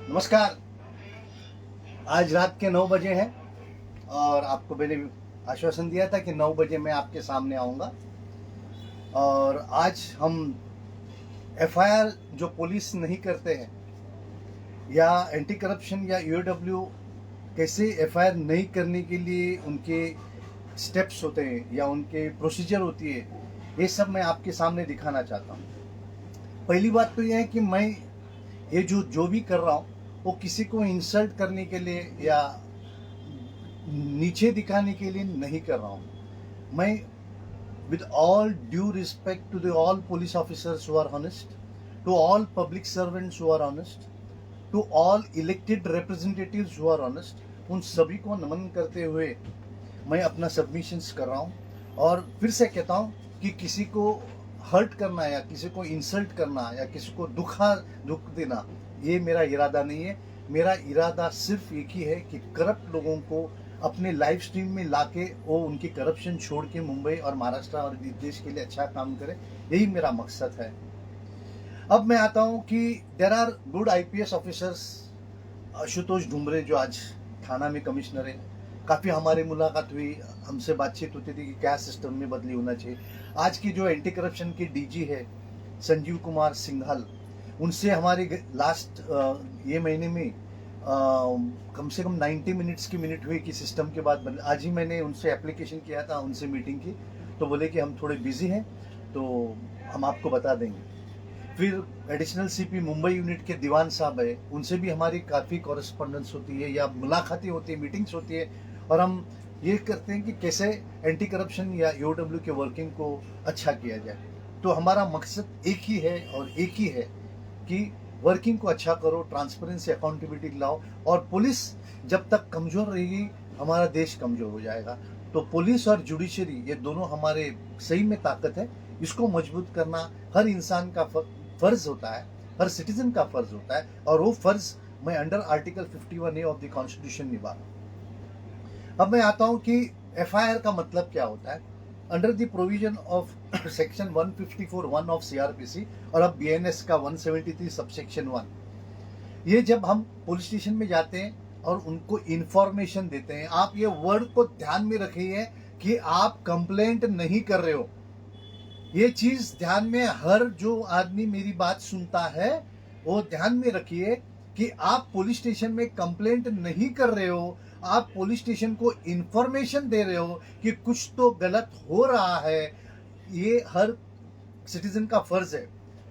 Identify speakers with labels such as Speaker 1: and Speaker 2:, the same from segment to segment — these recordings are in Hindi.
Speaker 1: नमस्कार। आज रात के 9 बजे हैं और आपको मैंने आश्वासन दिया था कि 9 बजे मैं आपके सामने आऊँगा। और आज हम एफआईआर जो पुलिस नहीं करते हैं या एंटी करप्शन या ईओडब्ल्यू कैसे एफआईआर नहीं करने के लिए उनके स्टेप्स होते हैं या उनके प्रोसीजर होती है, ये सब मैं आपके सामने दिखाना चाहता हूँ। पहली बात तो यह है कि मैं ये जो भी कर रहा हूँ वो किसी को इंसल्ट करने के लिए या नीचे दिखाने के लिए नहीं कर रहा हूँ। मैं with all due respect to the all police officers who are honest, to all public servants who are honest, to all elected representatives who are honest, उन सभी को नमन करते हुए मैं अपना सबमिशंस कर रहा हूँ। और फिर से कहता हूँ कि किसी को हर्ट करना या किसी को इंसल्ट करना या किसी को दुख देना, ये मेरा इरादा नहीं है। मेरा इरादा सिर्फ एक ही है कि करप्ट लोगों को अपने लाइव स्ट्रीम में लाके वो उनकी करप्शन छोड़ के मुंबई और महाराष्ट्र और देश के लिए अच्छा काम करे, यही मेरा मकसद है। अब मैं आता हूँ कि there are good IPS officers. Ashutosh Dumre जो आज थाना में कमिश्नर है, काफ़ी हमारी मुलाकात हुई, हमसे बातचीत होती थी कि क्या सिस्टम में बदली होना चाहिए। आज की जो एंटी करप्शन की डीजी है संजीव कुमार सिंघल, उनसे हमारी लास्ट ये महीने में कम से कम 90 मिनट्स की मिनट हुई कि सिस्टम के बाद बदले। आज ही मैंने उनसे एप्लीकेशन किया था, उनसे मीटिंग की, तो बोले कि हम थोड़े बिजी हैं तो हम आपको बता देंगे। फिर एडिशनल सीपी मुंबई यूनिट के दीवान साहब है, उनसे भी हमारी काफ़ी कॉरेस्पॉन्डेंस होती है या मुलाकातें होती है, मीटिंग्स होती है, और हम ये करते हैं कि कैसे एंटी करप्शन या ईओडब्ल्यू के वर्किंग को अच्छा किया जाए। तो हमारा मकसद एक ही है और एक ही है कि वर्किंग को अच्छा करो, ट्रांसपेरेंसी अकाउंटेबिलिटी लाओ। और पुलिस जब तक कमज़ोर रहेगी हमारा देश कमज़ोर हो जाएगा। तो पुलिस और जुडिशरी ये दोनों हमारे सही में ताकत है, इसको मजबूत करना हर इंसान का फर्ज होता है, हर सिटीजन का फर्ज होता है, और वो फर्ज मैं under article 51A of the constitution निभा रहा हूँ। अब मैं आता हूँ कि एफआईआर का मतलब क्या होता है। Under the provision of section 154(1) of CrPC और अब बीएनएस का 173 सबसेक्शन 1, ये जब हम पुलिस स्टेशन में जाते हैं और उनको इंफॉर्मेशन देते हैं, आप ये वर्ड को ध्यान में रखिए कि आप कंप्लेंट नहीं कर रहे हो। ये चीज ध्यान में हर जो आदमी मेरी बात सुनता है वो ध्यान में रखिए कि आप पुलिस स्टेशन में कंप्लेंट नहीं कर रहे हो, आप पुलिस स्टेशन को इंफॉर्मेशन दे रहे हो कि कुछ तो गलत हो रहा है। ये हर सिटीजन का फर्ज है।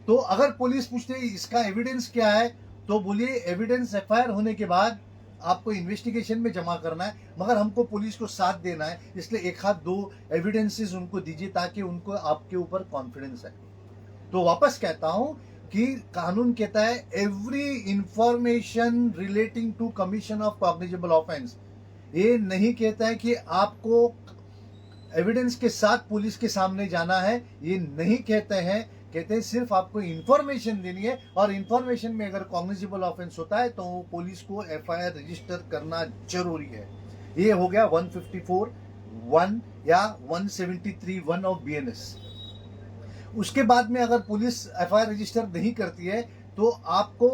Speaker 1: तो अगर पुलिस पूछते इसका एविडेंस क्या है, तो बोलिए एविडेंस एफआईआर होने के बाद आपको इन्वेस्टिगेशन में जमा करना है, मगर हमको पुलिस को साथ देना है, इसलिए एक हाथ दो एविडेंसेस उनको दीजिए ताकि उनको आपके ऊपर कॉन्फिडेंस है। तो वापस कहता हूं कि कानून कहता है every information relating to commission of cognizable offence. ये नहीं कहता है कि आपको एविडेंस के साथ पुलिस के सामने जाना है, ये नहीं कहते हैं। कहते हैं सिर्फ आपको इंफॉर्मेशन देनी है, और इंफॉर्मेशन में अगर कॉग्निजेबल ऑफेंस होता है तो पुलिस को एफआईआर रजिस्टर करना जरूरी है। ये हो गया 154(1) या 173(1) ऑफ बीएनएस। उसके बाद में अगर पुलिस एफआईआर रजिस्टर नहीं करती है तो आपको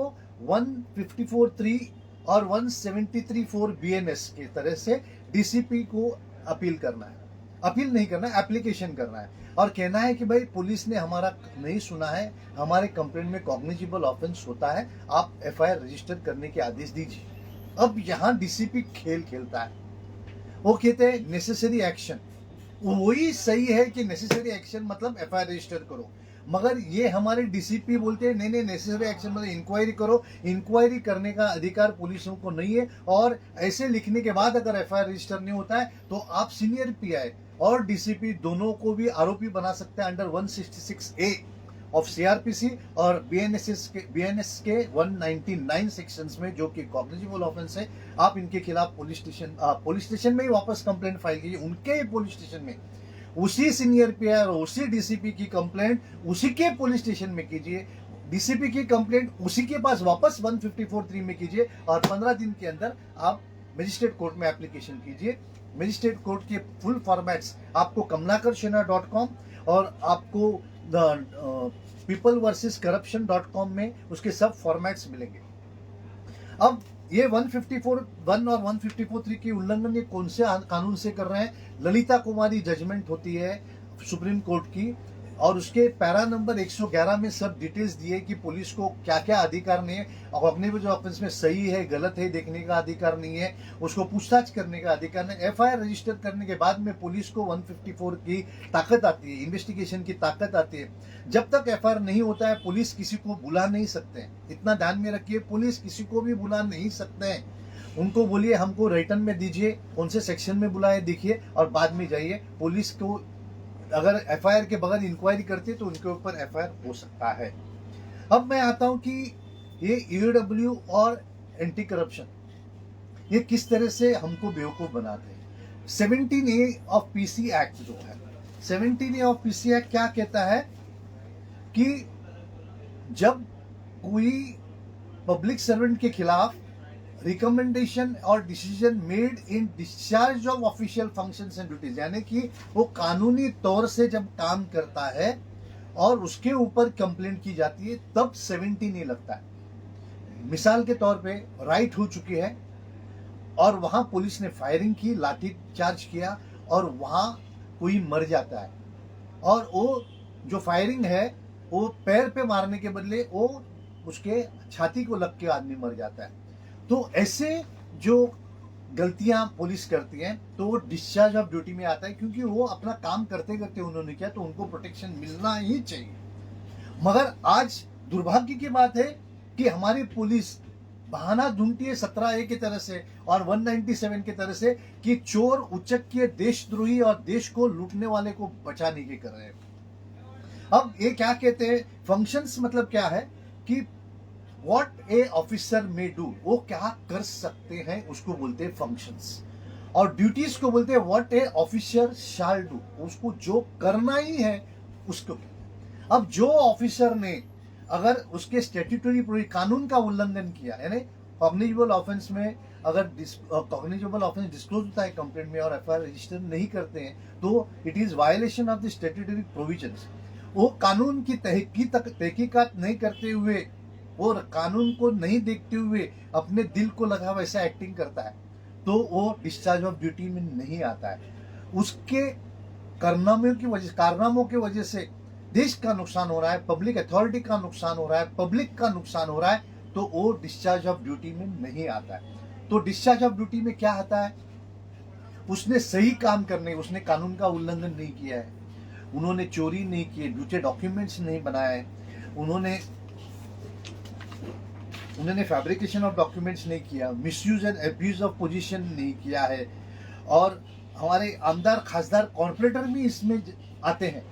Speaker 1: 154(3) और 173(4) बीएनएस की तरह से डीसीपी को अपील करना है। अपील नहीं करना है, एप्लीकेशन करना है और कहना है कि भाई पुलिस ने हमारा नहीं सुना है, हमारे कंप्लेंट में कॉग्निजेबल ऑफेंस होता है, आप एफआईआर रजिस्टर करने के आदेश दीजिए। अब यहाँ डीसीपी खेल खेलता है, वो कहते हैं नेसेसरी एक्शन। वही सही है कि नेसेसरी एक्शन मतलब एफआईआर रजिस्टर करो, मगर ये हमारे डीसीपी बोलते हैं नहीं नहीं, नेसेसरी एक्शन मतलब इंक्वायरी करो। इंक्वायरी करने का अधिकार पुलिसों को नहीं है, और ऐसे लिखने के बाद अगर एफआईआर रजिस्टर नहीं होता है तो आप सीनियर पीआई और डीसीपी दोनों को भी आरोपी बना सकते हैं अंडर 166A ऑफ सीआरपीसी और बीएनएस के 199 सेक्शंस में, जो कि कॉग्निजेबल ऑफेंस है। आप इनके खिलाफ पुलिस स्टेशन में ही वापस कंप्लेंट फाइल कीजिए, उनके पुलिस स्टेशन में। उसी सीनियर पीआई और उसी डीसीपी की कंप्लेंट उसी के पुलिस स्टेशन में कीजिए, डीसीपी की कंप्लेंट उसी के पास वापस 154(3) में कीजिए, और 15 दिन के अंदर आप मजिस्ट्रेट कोर्ट में एप्लीकेशन कीजिए। मजिस्ट्रेट कोर्ट के फुल फॉर्मेट्स आपको kamlakarshena.com और आपको peopleversuscorruption.com में उसके सब फॉर्मेट्स मिलेंगे। अब ये 154(1) और 154(3) की उल्लंघन ये कौन से कानून से कर रहे हैं? ललिता कुमारी जजमेंट होती है सुप्रीम कोर्ट की, और उसके पैरा नंबर 111 में सब डिटेल्स दिए कि पुलिस को क्या क्या अधिकार नहीं है, कॉग्निटिव ऑफेंस में सही है गलत है देखने का अधिकार नहीं है, उसको पूछताछ करने का अधिकार नहीं। एफआईआर रजिस्टर करने के बाद में पुलिस को 154 की ताकत आती है, इन्वेस्टिगेशन की ताकत आती है। जब तक एफआईआर नहीं होता है पुलिस किसी को बुला नहीं सकते, इतना ध्यान में रखिए, पुलिस किसी को भी बुला नहीं सकते हैं। उनको बोलिए हमको रिटर्न में दीजिए, कौन से सेक्शन में बुलाए देखिए और बाद में जाइए। पुलिस को अगर एफआईआर के बगैर इंक्वायरी करती है तो उनके ऊपर एफआईआर हो सकता है। अब मैं आता हूं कि ये ईओडब्ल्यू और एंटी करप्शन ये किस तरह से हमको बेवकूफ बनाते हैं। 17A ऑफ पीसी एक्ट जो है, 17A ऑफ पीसी एक्ट क्या कहता है कि जब कोई पब्लिक सर्वेंट के खिलाफ रिकमेंडेशन और decision made in discharge of official functions and duties, यानी कि वो कानूनी तौर से जब काम करता है और उसके ऊपर कंप्लेंट की जाती है तब 17A लगता है। मिसाल के तौर पे राइट हो चुकी है और वहां पुलिस ने फायरिंग की, लाठी चार्ज किया और वहां कोई मर जाता है और वो जो फायरिंग है वो पैर पे मारने के बदले वो उसके छाती को लग के आदमी मर जाता है। तो ऐसे जो गलतियां पुलिस करती हैं तो वो डिस्चार्ज ऑफ ड्यूटी में आता है, क्योंकि वो अपना काम करते करते उन्होंने किया तो उनको प्रोटेक्शन मिलना ही चाहिए। मगर आज दुर्भाग्य की बात है कि हमारी पुलिस बहाना ढूंढती है 17A की तरह से और 197 की तरह से कि चोर उचक्के देशद्रोही और देश को लूटने वाले को बचाने की कर रहे हैं। अब ये क्या कहते हैं फंक्शंस, मतलब क्या है कि व्हाट ए ऑफिसर में डू, वो क्या कर सकते हैं उसको बोलते हैं फंक्शंस, और ड्यूटीज को बोलते हैं what A officer shall do, उसको जो करना ही है उसको। अब जो ऑफिसर ने अगर उसके स्टैट्यूटरी कानून का उल्लंघन किया, यानी कॉग्निजेबल ऑफेंस में अगर कॉग्निजेबल ऑफेंस डिस्क्लोज होता है कंप्लेंट में और एफआईआर रजिस्टर नहीं करते हैं तो it is violation of the statutory provisions. वो कानून की तहकीकात नहीं करते हुए और कानून को नहीं देखते हुए अपने दिल को लगा वैसा एक्टिंग करता है तो वो डिस्चार्ज ऑफ ड्यूटी में नहीं आता है। उसके कारनामों की वजह से देश का नुकसान हो रहा है, पब्लिक अथॉरिटी का नुकसान हो रहा है, पब्लिक का नुकसान हो रहा है, तो वो डिस्चार्ज ऑफ ड्यूटी में नहीं आता है। तो डिस्चार्ज ऑफ ड्यूटी में क्या आता है, उसने सही काम करने, उसने कानून का उल्लंघन नहीं किया है, उन्होंने चोरी नहीं की है, झूठे डॉक्यूमेंट्स नहीं बनाए, उन्होंने फैब्रिकेशन ऑफ डॉक्यूमेंट्स नहीं किया, misuse and abuse of position नहीं किया है। और हमारे आमदार खासदार कॉर्पोरेटर भी इसमें आते हैं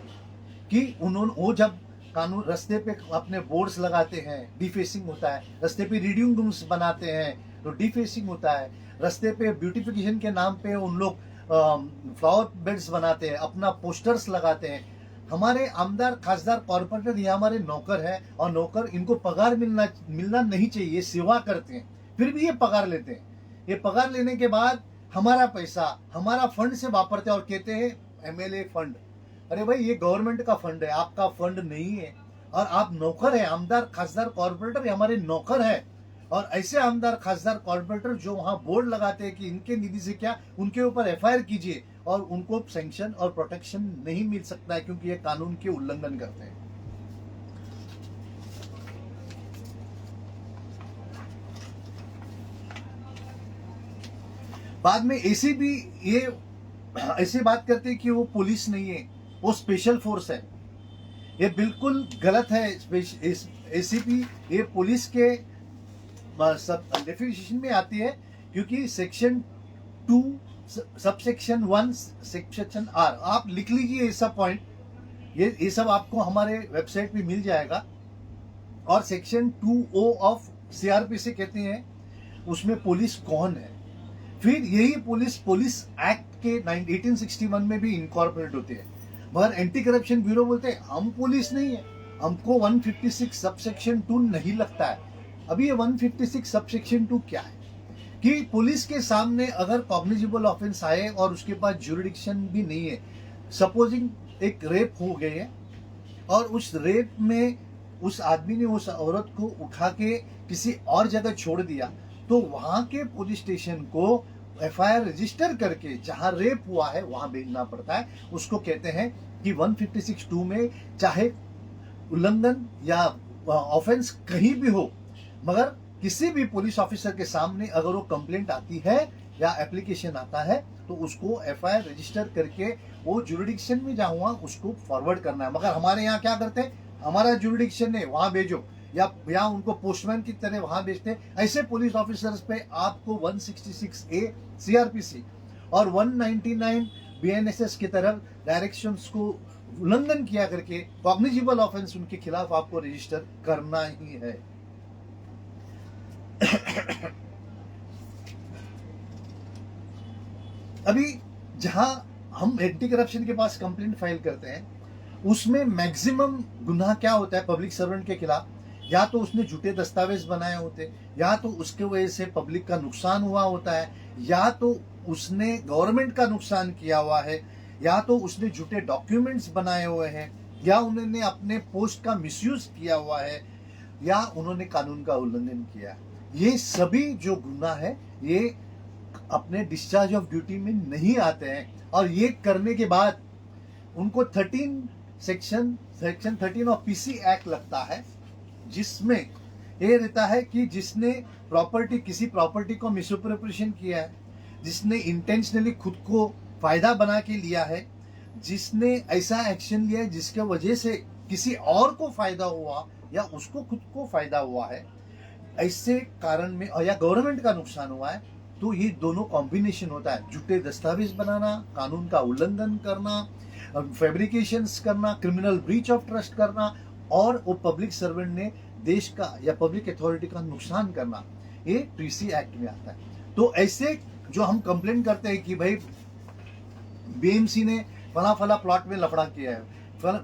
Speaker 1: कि वो जब कानून रास्ते पे अपने बोर्ड्स लगाते हैं डिफेसिंग होता है, रास्ते पे रीडिंग रूम्स बनाते हैं तो डिफेसिंग होता है, रास्ते पे ब्यूटिफिकेशन के नाम पे उन लोग फ्लावर बेड्स बनाते हैं, अपना पोस्टर्स लगाते हैं। हमारे आमदार खासदार कॉर्पोरेटर ये हमारे नौकर है और नौकर इनको पगार मिलना नहीं चाहिए, ये सेवा करते हैं फिर भी ये पगार लेते हैं। ये पगार लेने के बाद हमारा पैसा हमारा फंड से वापरते हैं और कहते हैं एमएलए फंड। अरे भाई ये गवर्नमेंट का फंड है, आपका फंड नहीं है और आप नौकर है। आमदार खासदार कॉर्पोरेटर ये हमारे नौकर है और ऐसे आमदार खासदार कॉर्पोरेटर जो वहां बोर्ड लगाते हैं कि इनके निधि से क्या, उनके ऊपर एफआईआर कीजिए और उनको सैंक्शन और प्रोटेक्शन नहीं मिल सकता है क्योंकि ये कानून के उल्लंघन करते हैं। बाद में एसीबी ये ऐसी बात करते हैं कि वो पुलिस नहीं है, वो स्पेशल फोर्स है। ये बिल्कुल गलत है। एसीपी ये पुलिस के सब डेफिनेशन में आती है क्योंकि सेक्शन 2 सबसेक्शन 1 सेक्शन आर, आप लिख लीजिए ये सब पॉइंट, ये सब आपको हमारे वेबसाइट पे मिल जाएगा। और सेक्शन 2O ऑफ सीआरपी से कहते हैं उसमें पुलिस कौन है। फिर यही पुलिस एक्ट के 1861 में भी इनकॉर्पोरेट होती है। मगर एंटी करप्शन ब्यूरो बोलते हैं हम पुलिस नहीं है, हमको 156 सबसेक्शन 2 नहीं लगता है। अभी ये 156 सबसेक्शन 2 क्या है कि पुलिस के सामने अगर कॉग्निजेबल ऑफेंस आए और उसके पास ज्यूरिडिक्शन भी नहीं है, सपोजिंग एक रेप हो गई है और उस रेप में उस आदमी ने उस औरत को उठा के किसी और जगह छोड़ दिया, तो वहां के पुलिस स्टेशन को एफआईआर रजिस्टर करके जहां रेप हुआ है वहां भेजना पड़ता है। उसको कहते हैं कि 156(2) में चाहे उल्लंघन या ऑफेंस कहीं भी हो, मगर किसी भी पुलिस ऑफिसर के सामने अगर वो कंप्लेंट आती है या एप्लीकेशन आता है तो उसको एफआईआर रजिस्टर करके वो जुरिडिक्शन में जहाँ हुआ उसको फॉरवर्ड करना है। मगर हमारे यहाँ क्या करते हैं, हमारा जुरिडिक्शन है वहां भेजो, या उनको पोस्टमैन की तरह वहां भेजते हैं। ऐसे पुलिस ऑफिसर्स पे आपको 166A सीआरपीसी और 199 बीएनएसएस की तरफ डायरेक्शंस को उल्लंघन किया करके कॉग्निजिबल ऑफेंस उनके खिलाफ आपको रजिस्टर करना ही है। अभी जहां हम एंटी करप्शन के पास कंप्लेंट फाइल करते हैं उसमें मैक्सिमम गुनाह क्या होता है पब्लिक सर्वेंट के खिलाफ, या तो उसने झूठे दस्तावेज बनाए होते, या तो उसके वजह से पब्लिक का नुकसान हुआ होता है, या तो उसने गवर्नमेंट का नुकसान किया हुआ है, या तो उसने झूठे डॉक्यूमेंट्स बनाए हुए हैं, या उन्होंने अपने पोस्ट का मिसयूज किया हुआ है, या उन्होंने कानून का उल्लंघन किया। ये सभी जो गुनाह है ये अपने डिस्चार्ज ऑफ ड्यूटी में नहीं आते हैं, और ये करने के बाद उनको सेक्शन 13 ऑफ पीसी एक्ट लगता है, जिसमें ये रहता है कि जिसने किसी प्रॉपर्टी को मिसअप्रोप्रिएशन किया है, जिसने इंटेंशनली खुद को फायदा बना के लिया है, जिसने ऐसा एक्शन लिया है जिसके वजह से किसी और को फायदा हुआ या उसको खुद को फायदा हुआ है, ऐसे कारण में, या गवर्नमेंट का नुकसान हुआ है, तो ये दोनों कॉम्बिनेशन होता है। झूठे दस्तावेज बनाना, कानून का उल्लंघन करना, फैब्रिकेशंस करना, क्रिमिनल ब्रीच ऑफ ट्रस्ट करना, और वो पब्लिक सर्वेंट ने देश का या पब्लिक अथॉरिटी का नुकसान करना, ये पीसी एक्ट में आता है। तो ऐसे जो हम कंप्लेंट करते हैं कि भाई बीएमसी ने फला फला प्लॉट में लफड़ा किया है,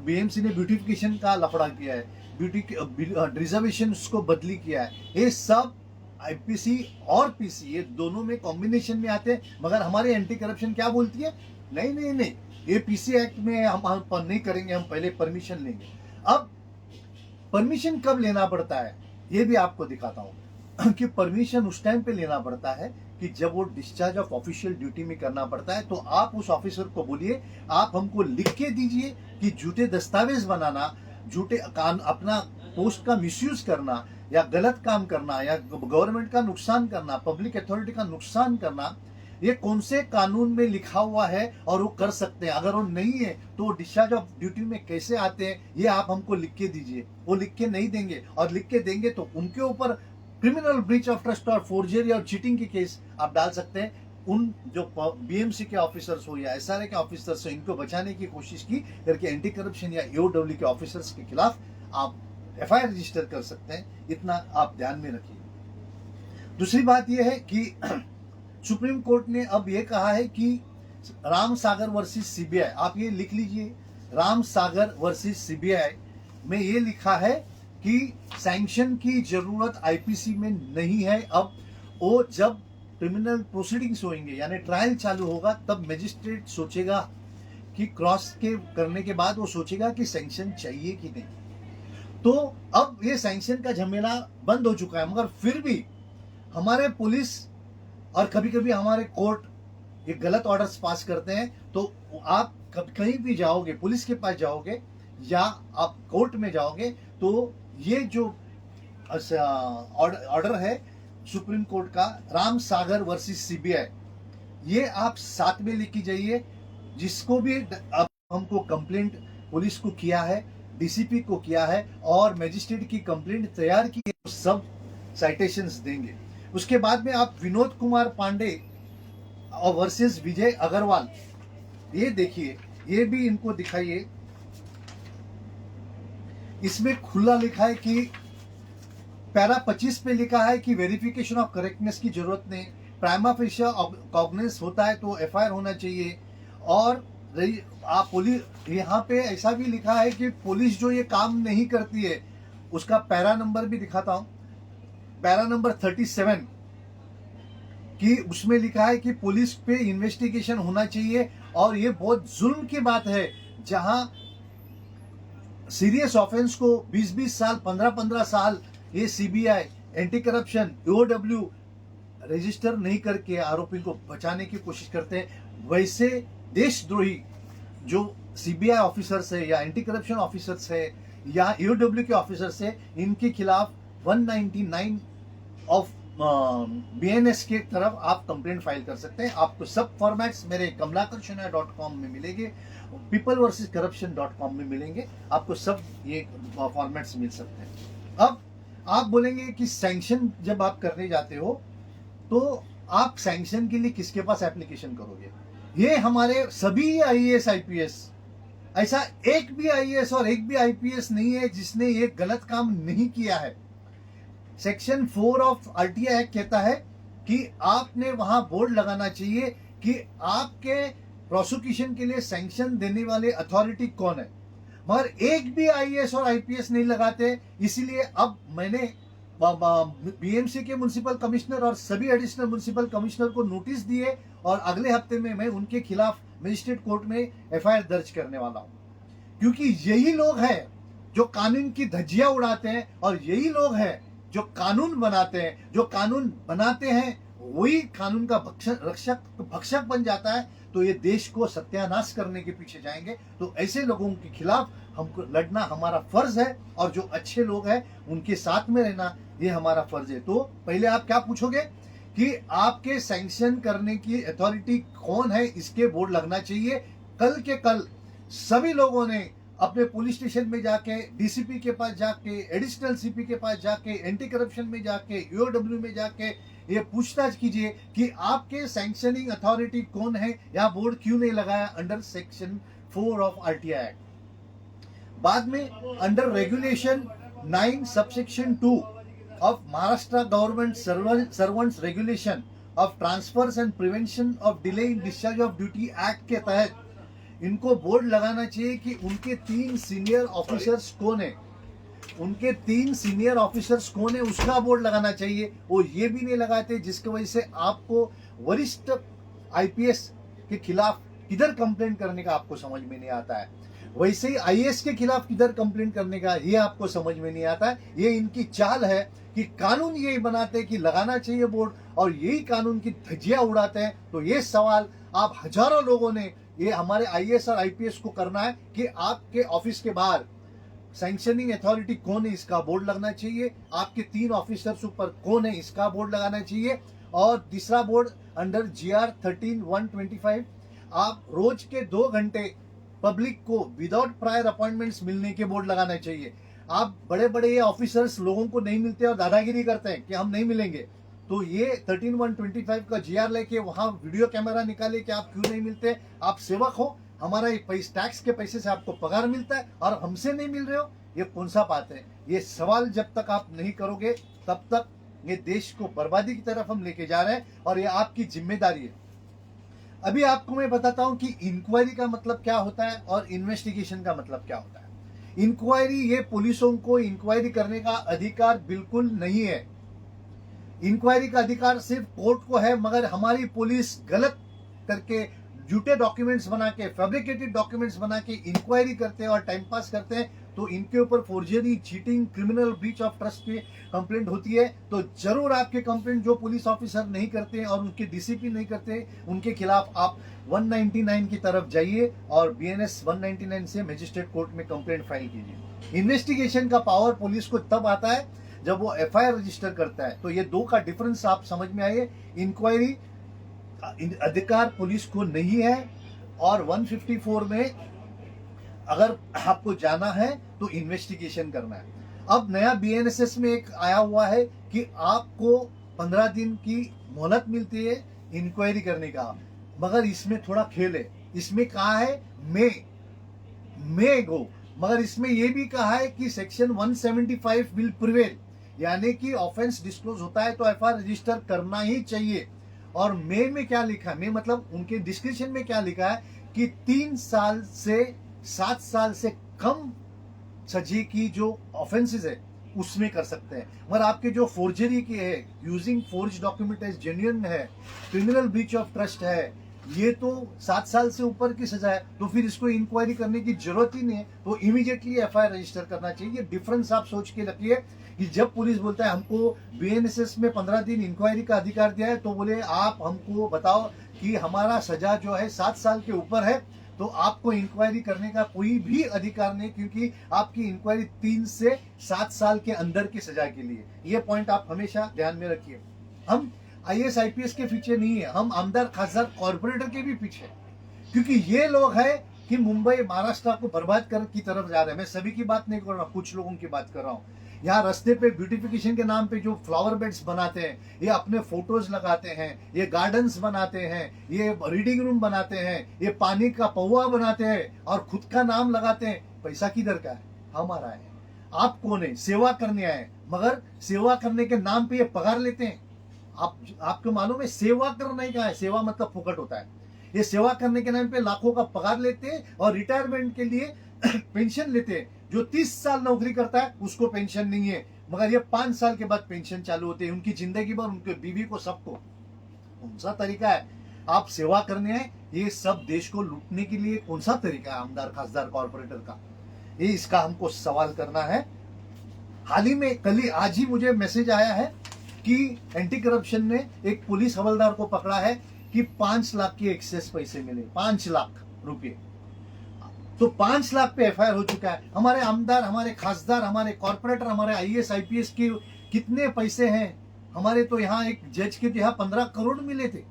Speaker 1: बीएमसी ने ब्यूटिफिकेशन का लफड़ा किया है, रिजर्वेशन को बदली किया है, ये सब आईपीसी और पीसी ये दोनों में कॉम्बिनेशन में आते हैं। मगर हमारे एंटी करप्शन क्या बोलती है, नहीं नहीं नहीं, ये पीसी एक्ट में हम नहीं करेंगे, हम पहले परमिशन लेंगे। अब परमिशन कब लेना पड़ता है ये भी आपको दिखाता हूं कि परमिशन उस टाइम पे लेना पड़ता है कि जब वो डिस्चार्ज ऑफ ऑफिशियल ड्यूटी में करना पड़ता है। तो आप उस ऑफिसर को बोलिए, आप हमको लिख के दीजिए कि झूठे दस्तावेज बनाना, अपना पोस्ट का मिसयूज करना, या गलत काम करना, या गवर्नमेंट का नुकसान करना, पब्लिक अथॉरिटी का नुकसान करना, ये कौन से कानून में लिखा हुआ है और वो कर सकते हैं। अगर वो नहीं है तो डिस्चार्ज ऑफ ड्यूटी में कैसे आते हैं ये आप हमको लिख के दीजिए। वो लिख के नहीं देंगे, और लिख के देंगे तो उनके ऊपर क्रिमिनल ब्रीच ऑफ ट्रस्ट और फोर्जरी और चीटिंग की केस आप डाल सकते हैं। उन जो बीएमसी के ऑफिसर्स हो या एसआरए के ऑफिसर्स हो, इनको बचाने की कोशिश की करके एंटी करप्शन या ईओडब्ल्यू के ऑफिसर्स के खिलाफ आप एफआईआर रजिस्टर कर सकते हैं। इतना आप ध्यान में रखिए। दूसरी बात यह है कि सुप्रीम कोर्ट ने अब यह कहा है कि राम सागर वर्सेस सीबीआई, आप ये लिख लीजिए, राम सागर वर्सेस सीबीआई में ये लिखा है कि सैंक्शन की जरूरत आईपीसी में नहीं है। अब वो जब क्रिमिनल प्रोसीडिंग्स होंगे यानी ट्रायल चालू होगा तब मजिस्ट्रेट सोचेगा कि क्रॉस के करने के बाद वो सोचेगा कि सैंक्शन चाहिए कि नहीं। तो अब ये सैंक्शन का झमेला बंद हो चुका है, मगर फिर भी हमारे पुलिस और कभी कभी हमारे कोर्ट ये गलत ऑर्डर्स पास करते हैं। तो आप कहीं भी जाओगे, पुलिस के पास जाओगे या आप कोर्ट में जाओगे, तो ये जो ऑर्डर है सुप्रीम कोर्ट का राम सागर वर्सेस सीबीआई, ये आप साथ में लेके जाइए। जिसको भी अब हमको कंप्लेंट पुलिस को किया है, डीसीपी को किया है और मजिस्ट्रेट की कंप्लेंट तैयार की है, तो सब साइटेशंस देंगे। उसके बाद में आप विनोद कुमार पांडे और वर्सेस विजय अग्रवाल, ये देखिए, ये भी इनको दिखाइए। इसमें खुला लिखा है कि पैरा 25 पे लिखा है कि वेरिफिकेशन ऑफ करेक्टनेस की जरूरत नहीं, प्राइमा फेशिया कॉग्निस होता है तो एफआईआर होना चाहिए। और आप पुलिस यहाँ पे ऐसा भी लिखा है कि पुलिस जो ये काम नहीं करती है उसका पैरा नंबर भी दिखाता हूं, पैरा नंबर 37 कि उसमें लिखा है कि पुलिस पे इन्वेस्टिगेशन होना चाहिए। और ये बहुत जुल्म की बात है जहां सीरियस ऑफेंस को 20-20 साल, 15-15 साल ये CBI, anti corruption, EOW register नहीं करके आरोपी को बचाने की कोशिश करते हैं, वैसे देशद्रोही जो सीबीआई ऑफिसर्स है या एंटी करप्शन ऑफिसर्स है या ईओडब्ल्यू के ऑफिसर्स है, इनके खिलाफ 199 ऑफ बीएनएस के तरफ आप कंप्लेंट फाइल कर सकते हैं। आपको सब फॉर्मेट्स मेरे kamlakarshanaya.com में मिलेंगे, peopleversuscorruption.com में मिलेंगे, आपको सब ये फॉर्मेट्स मिल सकते हैं। अब आप बोलेंगे कि सैंक्शन जब आप करने जाते हो तो आप सैंक्शन के लिए किसके पास एप्लीकेशन करोगे? ये हमारे सभी आईएएस आईपीएस, ऐसा एक भी आईएएस और एक भी आईपीएस नहीं है जिसने ये गलत काम नहीं किया है। सेक्शन 4 ऑफ आरटीआई एक्ट कहता है कि आपने वहां बोर्ड लगाना चाहिए कि आपके प्रोसिक्यूशन के लिए सैंक्शन देने वाले अथॉरिटी कौन है, मगर एक भी आईएएस और आईपीएस नहीं लगाते। इसीलिए अब मैंने बीएमसी के म्युनिसिपल कमिश्नर और सभी एडिशनल म्युनिसिपल कमिश्नर को नोटिस दिए और अगले हफ्ते में मैं उनके खिलाफ मजिस्ट्रेट कोर्ट में एफआईआर दर्ज करने वाला हूं, क्योंकि यही लोग हैं जो कानून की धज्जियां उड़ाते हैं और यही लोग हैं जो कानून बनाते हैं। जो कानून बनाते हैं वही कानून का भक्षक बन जाता है, तो ये देश को सत्यानाश करने के पीछे जाएंगे। तो ऐसे लोगों के खिलाफ हमको लड़ना हमारा फर्ज है और जो अच्छे लोग हैं उनके साथ में रहना ये हमारा फर्ज है। तो पहले आप क्या पूछोगे कि आपके सैंक्शन करने की अथॉरिटी कौन है, इसके बोर्ड लगना चाहिए। कल के कल सभी लोगों ने अपने पुलिस स्टेशन में जाके, डीसीपी के पास जाके, एडिशनल सीपी के पास जाके, एंटी करप्शन में जाके, ईओडब्ल्यू में जाके ये पूछताछ कीजिए कि आपके सैंक्शनिंग अथॉरिटी कौन है, या बोर्ड क्यों नहीं लगाया under section 4 of RTI act. बाद में under regulation 9 subsection 2 of Maharashtra government servants regulation of transfers and prevention of delay in discharge of duty act के तहत इनको बोर्ड लगाना चाहिए कि उनके 3 सीनियर ऑफिसर्स कौन है, उनके 3 सीनियर ऑफिसर्स कौन है उसका बोर्ड लगाना चाहिए। वो ये भी नहीं लगाते, जिसकी वजह से आपको वरिष्ठ आईपीएस के खिलाफ किधर कंप्लेंट करने का आपको समझ में नहीं आता है, वैसे ही आईएएस के खिलाफ किधर कंप्लेंट करने का ये आपको समझ में नहीं आता है। ये इनकी चाल है कि कानून यही बनाते हैं कि लगाना चाहिए बोर्ड और यही कानून की धज्जियां उड़ाते हैं। तो ये सवाल आप हजारों लोगों ने ये हमारे आईएएस और आईपीएस को करना है कि आपके ऑफिस के बाहर सैंक्शनिंग अथॉरिटी कौन है इसका बोर्ड लगना चाहिए, आपके 3 ऑफिसर्स ऊपर कौन है इसका बोर्ड लगाना चाहिए। और तीसरा बोर्ड अंडर GR 13/125 आप रोज के 2 घंटे पब्लिक को विदाउट प्रायर अपॉइंटमेंट्स मिलने के बोर्ड लगाना चाहिए। आप बड़े बड़े ऑफिसर्स लोगों को नहीं मिलते और दादागिरी करते हैं कि हम नहीं मिलेंगे, तो ये 13/125 का GR लेके वहां वीडियो कैमरा निकाले कि आप क्यों नहीं मिलते, आप सेवक हो, हमारा टैक्स के पैसे से आपको पगार मिलता है और हमसे नहीं मिल रहे हो, ये कौन सा बात है। ये सवाल जब तक आप नहीं करोगे तब तक ये देश को बर्बादी की तरफ हम लेके जा रहे हैं और ये आपकी जिम्मेदारी है। अभी आपको मैं बताता हूं कि इंक्वायरी का मतलब क्या होता है और इन्वेस्टिगेशन का मतलब क्या होता है। इंक्वायरी, ये पुलिसों को इंक्वायरी करने का अधिकार बिल्कुल नहीं है। इंक्वायरी का अधिकार सिर्फ कोर्ट को है, मगर हमारी पुलिस गलत करके झूठे डॉक्यूमेंट्स बना के, फैब्रिकेटेड डॉक्यूमेंट्स बना के इंक्वायरी करते हैं और टाइम पास करते हैं, तो इनके ऊपर forgery, cheating, criminal breach of trust की कंप्लेंट होती है। तो जरूर आपके कंप्लेंट जो पुलिस ऑफिसर नहीं करते और उनके डीसीपी नहीं करते, उनके खिलाफ आप 199 की तरफ जाइए और बीएनएस 199 से मजिस्ट्रेट कोर्ट में कंप्लेंट फाइल कीजिए। इन्वेस्टिगेशन का पावर पुलिस को तब आता है जब वो एफआईआर रजिस्टर करता है। तो ये 2 का डिफरेंस आप समझ में आइए। इंक्वायरी अधिकार पुलिस को नहीं है और 154 में अगर आपको जाना है तो इन्वेस्टिगेशन करना है। अब नया बीएनएसएस में एक आया हुआ है कि आपको 15 दिन की मोहलत मिलती है इंक्वायरी करने का, मगर इसमें थोड़ा खेल है। इसमें कहा है मे गो, मगर इसमें यह भी कहा है कि सेक्शन 175 विल प्रिवेल, यानी कि ऑफेंस डिस्क्लोज होता है तो एफआईआर रजिस्टर करना ही चाहिए। और मे में क्या लिखा है, मे मतलब उनके डिस्क्रिप्शन में क्या लिखा है कि 3 साल से 7 साल से कम सजा की जो ऑफेंसेस है उसमें कर सकते हैं। मगर आपके जो फोर्जरी के है, using forge document as genuine है, क्रिमिनल ब्रीच ऑफ ट्रस्ट है, ये तो 7 साल से ऊपर की सजा है, तो फिर इसको इंक्वायरी करने की जरूरत ही नहीं है, तो इमीडिएटली एफआईआर रजिस्टर करना चाहिए। डिफरेंस आप सोच के रखिए कि जब पुलिस बोलता है हमको बीएनएसएस में 15 दिन इंक्वायरी का अधिकार दिया है, तो बोले आप हमको बताओ कि हमारा सजा जो है 7 साल के ऊपर है, तो आपको इंक्वायरी करने का कोई भी अधिकार नहीं, क्योंकि आपकी इंक्वायरी 3 से 7 साल के अंदर की सजा के लिए। ये पॉइंट आप हमेशा ध्यान में रखिए। हम आईएएस आईपीएस के पीछे नहीं है, हम आमदार खासदार कॉर्पोरेटर के भी पीछे, क्योंकि ये लोग है कि मुंबई महाराष्ट्र को बर्बाद कर की तरफ जा रहे हैं। मैं सभी की बात नहीं कर रहा, कुछ लोगों की बात कर रहा हूँ। यहाँ रास्ते पे ब्यूटिफिकेशन के नाम पे जो फ्लावर बेड्स बनाते हैं, ये अपने फोटोज लगाते हैं, ये गार्डन्स बनाते हैं, ये रीडिंग रूम बनाते हैं, ये पानी का पौवा बनाते हैं और खुद का नाम लगाते हैं। पैसा किधर का है? हमारा है। आप कौन है? सेवा करने आए, मगर सेवा करने के नाम पे ये पगार लेते हैं। आपको मालूम है सेवा करने का है? सेवा मतलब फुकट होता है। ये सेवा करने के नाम पे लाखों का पगार लेते हैं और रिटायरमेंट के लिए पेंशन लेते हैं। जो 30 साल नौकरी करता है उसको पेंशन नहीं है, मगर ये 5 साल के बाद पेंशन चालू होते हैं। उनकी जिंदगी भर, उनके बीवी को, सबको। कौन सा तरीका है? आप सेवा करने आए, ये सब देश को लूटने के लिए कौन सा तरीका है आमदार खासदार कॉर्पोरेटर का? ये इसका हमको सवाल करना है। हाल ही में आज ही मुझे मैसेज आया है कि एंटी करप्शन ने एक पुलिस हवलदार को पकड़ा है कि 5 लाख के एक्सेस पैसे मिले, 5 लाख रुपए। तो 5 लाख पे एफआईआर हो चुका है। हमारे आमदार, हमारे खासदार, हमारे कॉर्पोरेटर, हमारे आईएएस आईपीएस के कितने पैसे हैं? हमारे तो यहाँ एक जज के यहाँ 15 करोड़ मिले थे,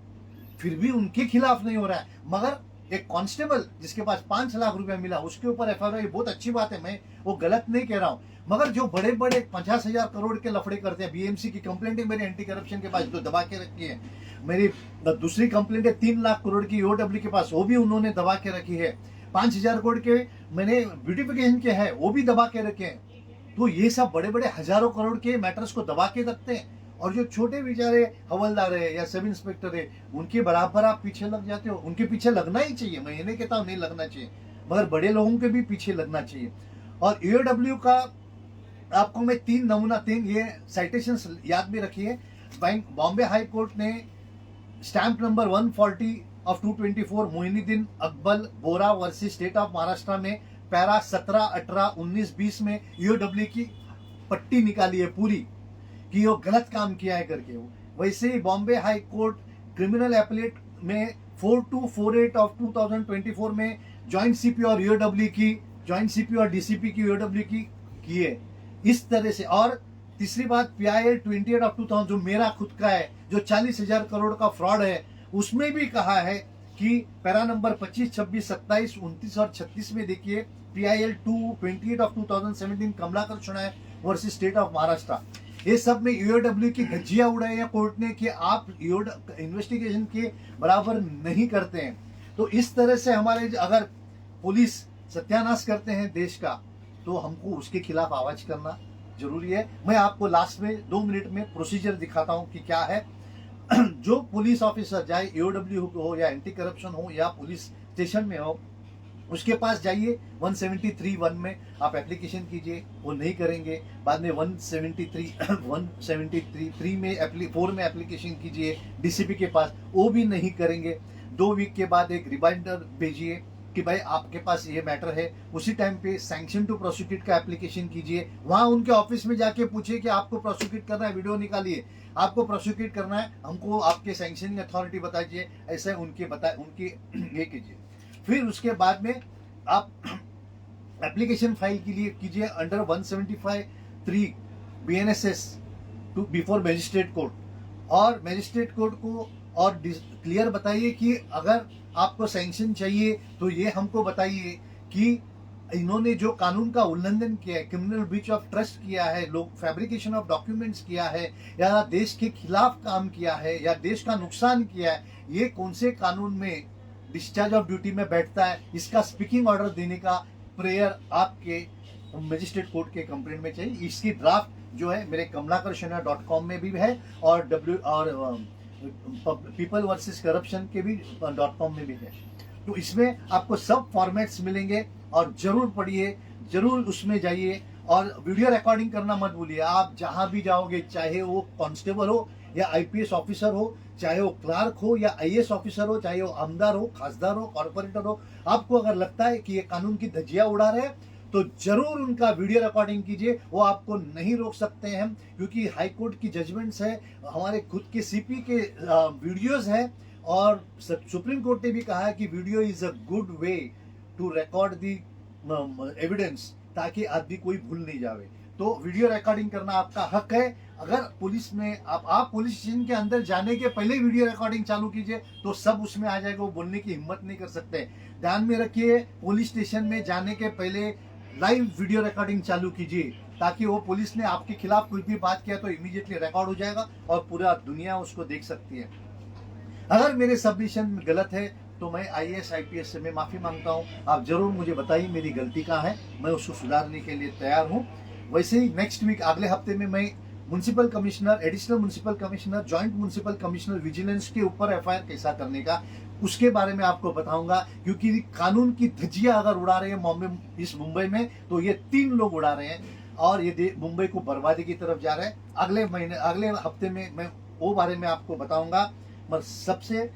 Speaker 1: फिर भी उनके खिलाफ नहीं हो रहा है। मगर एक कांस्टेबल जिसके पास 5 लाख रुपया मिला, उसके ऊपर एफआईआर। ये बहुत अच्छी बात है, मैं वो गलत नहीं कह रहा हूँ। मगर जो बड़े बड़े 50,000 करोड़ के लफड़े करते हैं, बीएमसी की कंप्लेंट है मेरी एंटी करप्शन के पास, जो दबा के रखी है। मेरी दूसरी कंप्लेंट है 3 लाख करोड़ की ईओडब्ल्यू के पास, वो भी उन्होंने दबा के रखी है। 5,000 करोड़ के मैंने ब्यूटिफिकेशन के है, वो भी दबा के रखे हैं। तो ये सब बड़े बड़े हजारों करोड़ के मैटर्स को दबा के रखते हैं, और जो छोटे बेचारे हवलदार है या सब इंस्पेक्टर है, उनके बराबर आप पीछे लग जाते हो। उनके पीछे लगना ही चाहिए, मैं ये नहीं कहता हूं नहीं लगना चाहिए, मगर बड़े लोगों के भी पीछे लगना चाहिए। और ईओडब्ल्यू का आपको मैं 3 ये साइटेशंस याद भी रखिए। बॉम्बे हाई कोर्ट ने stamp number 140 of 224 Moinuddin Akbal Bora versus state of Maharashtra में पैरा 17, 18, 19, 20 में ईओडब्ल्यू की पट्टी निकाली है पूरी कि वो गलत काम किया है करके। वैसे ही Bombay high court criminal appellate में 4248 ऑफ 2024 में ज्वाइंट सीपी और ईओडब्ल्यू की, ज्वाइंट सीपी और डीसीपी की ईओडब्ल्यू की है इस तरह से। और तीसरी बात, PIL 28 ऑफ 2000 जो मेरा खुद का है, जो 40,000 करोड़ का फ्रॉड है, उसमें भी कहा है कि पैरा नंबर 25, 26, 27, 29 और 36 में देखिए PIL 28 ऑफ 2017 कमलाकर चुनाव वर्सेस स्टेट ऑफ महाराष्ट्र। ये सब में ईओडब्ल्यू की धज्जियां उड़ाई है कोर्ट ने कि आप इन्वेस्टिगेशन के बराबर नहीं करते हैं। तो इस तरह से हमारे अगर पुलिस सत्यानाश करते हैं देश का, तो हमको उसके खिलाफ आवाज करना जरूरी है। मैं आपको लास्ट में 2 मिनट में प्रोसीजर दिखाता हूं कि क्या है। जो पुलिस ऑफिसर, चाहे ईओडब्ल्यू हो या एंटी करप्शन हो या पुलिस स्टेशन में हो, उसके पास जाइए 173(1) में आप एप्लीकेशन कीजिए। वो नहीं करेंगे, बाद में 173 में 4 में एप्लीकेशन कीजिए डीसीपी के पास, वो भी नहीं करेंगे। 2 वीक के बाद एक रिमाइंडर भेजिए कि भाई आपके पास ये मैटर है। उसी टाइम पे सैंक्शन टू प्रोसिक्यूट का एप्लीकेशन कीजिए। वहां उनके ऑफिस में जाके पूछिए कि आपको प्रोसिक्यूट करना है, वीडियो निकालिए, आपको प्रोसिक्यूट करना है, हमको आपके सैंक्शनिंग अथॉरिटी बताइए, ऐसे उनके ये कीजिए। फिर उसके बाद में आप एप्लीकेशन फाइल के लिए कीजिए under 175(3) BNSS to before magistrate court. और मजिस्ट्रेट कोर्ट को और क्लियर बताइए कि अगर आपको सैंक्शन चाहिए तो ये हमको बताइए कि इन्होंने जो कानून का उल्लंघन किया है, क्रिमिनल ब्रीच ऑफ ट्रस्ट किया है, लोग फैब्रिकेशन ऑफ डॉक्यूमेंट्स किया है, या देश के खिलाफ काम किया है, या देश का नुकसान किया है, ये कौन से कानून में डिस्चार्ज ऑफ ड्यूटी में बैठता है, इसका स्पीकिंग ऑर्डर देने का प्रेयर आपके मजिस्ट्रेट कोर्ट के कंप्लेंट में चाहिए। इसकी ड्राफ्ट जो है मेरे kamlakarshana.com में भी है, और पीपल वर्सेस करप्शन के भी .com में भी है। तो इसमें आपको सब फॉर्मेट्स मिलेंगे, और जरूर पढ़िए, जरूर उसमें जाइए और वीडियो रिकॉर्डिंग करना मत भूलिए। आप जहां भी जाओगे, चाहे वो कांस्टेबल हो या आईपीएस ऑफिसर हो, चाहे वो क्लार्क हो या आईएएस ऑफिसर हो, चाहे वो आमदार हो, खासदार हो, कॉर्पोरेटर हो, आपको अगर लगता है कि ये कानून की धज्जियां उड़ा रहे हैं तो जरूर उनका वीडियो रिकॉर्डिंग कीजिए। वो आपको नहीं रोक सकते हैं, क्योंकि हाई कोर्ट की जजमेंट्स है, हमारे खुद के सीपी के वीडियोस है, और सुप्रीम कोर्ट ने भी कहा है कि video is a good way to record the evidence, ताकि आदमी कोई भूल नहीं जावे। तो वीडियो रिकॉर्डिंग करना आपका हक है। अगर पुलिस में आप पुलिस स्टेशन के अंदर जाने के पहले वीडियो रिकॉर्डिंग चालू कीजिए तो सब उसमें आ जाएगा, वो बोलने की हिम्मत नहीं कर सकते। ध्यान में रखिए, पुलिस स्टेशन में जाने के पहले लाइव वीडियो रिकॉर्डिंग चालू कीजिए, ताकि वो पुलिस ने आपके खिलाफ कोई भी बात किया तो इमीडिएटली रिकॉर्ड हो जाएगा और पूरा दुनिया उसको देख सकती है। अगर मेरे सबमिशन गलत है तो मैं आईएएस आईपीएस से मैं माफी मांगता हूं। आप जरूर मुझे बताइए मेरी गलती कहाँ है, मैं उसको सुधारने के लिए तैयार हूं। वैसे ही नेक्स्ट वीक, अगले हफ्ते में मैं municipal commissioner, additional municipal commissioner, joint municipal commissioner vigilance के ऊपर एफआईआर कैसा करने का, उसके बारे में आपको बताऊंगा। क्योंकि कानून की धज्जियां अगर उड़ा रहे हैं इस मुंबई में, तो ये 3 लोग उड़ा रहे हैं और ये मुंबई को बर्बादी की तरफ जा रहे हैं। अगले हफ्ते में मैं वो बारे में आपको बताऊंगा। मगर सबसे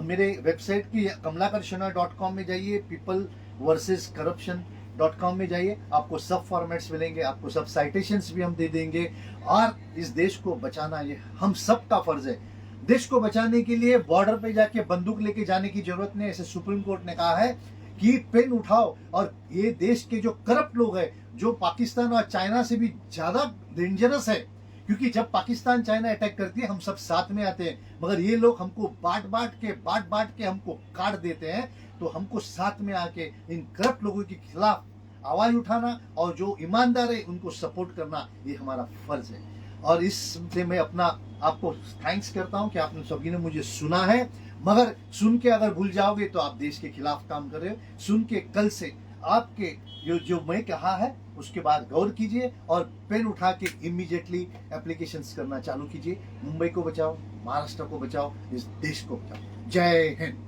Speaker 1: मेरे वेबसाइट की kamlakar.com में जाइए, peopleversuscorruption.com में जाइए, आपको सब फॉर्मेट्स मिलेंगे, आपको सब साइटेशंस भी हम दे देंगे। और इस देश को बचाना ये हम सब का फर्ज है। देश को बचाने के लिए बॉर्डर पे जाके बंदूक लेके जाने की जरूरत नहीं। ऐसे सुप्रीम कोर्ट ने कहा है कि पेन उठाओ, और ये देश के जो करप्ट लोग हैं, जो पाकिस्तान और चाइना से भी ज्यादा डेंजरस है, क्योंकि जब पाकिस्तान चाइना अटैक करती है हम सब साथ में आते हैं, मगर ये लोग हमको बांट बांट के हमको काट देते हैं। तो हमको साथ में आके इन करप्ट लोगों के खिलाफ आवाज उठाना और जो ईमानदार है उनको सपोर्ट करना, ये हमारा फर्ज है। और इससे मैं अपना आपको थैंक्स करता हूं कि आपने सभी ने मुझे सुना है। मगर सुन के अगर भूल जाओगे तो आप देश के खिलाफ काम कर रहे हो। सुन के कल से आपके जो मैं कहा है उसके बाद गौर कीजिए और पेन उठा के इमीडिएटली एप्लीकेशंस करना चालू कीजिए। मुंबई को बचाओ, महाराष्ट्र को बचाओ, इस देश को बचाओ। जय हिंद।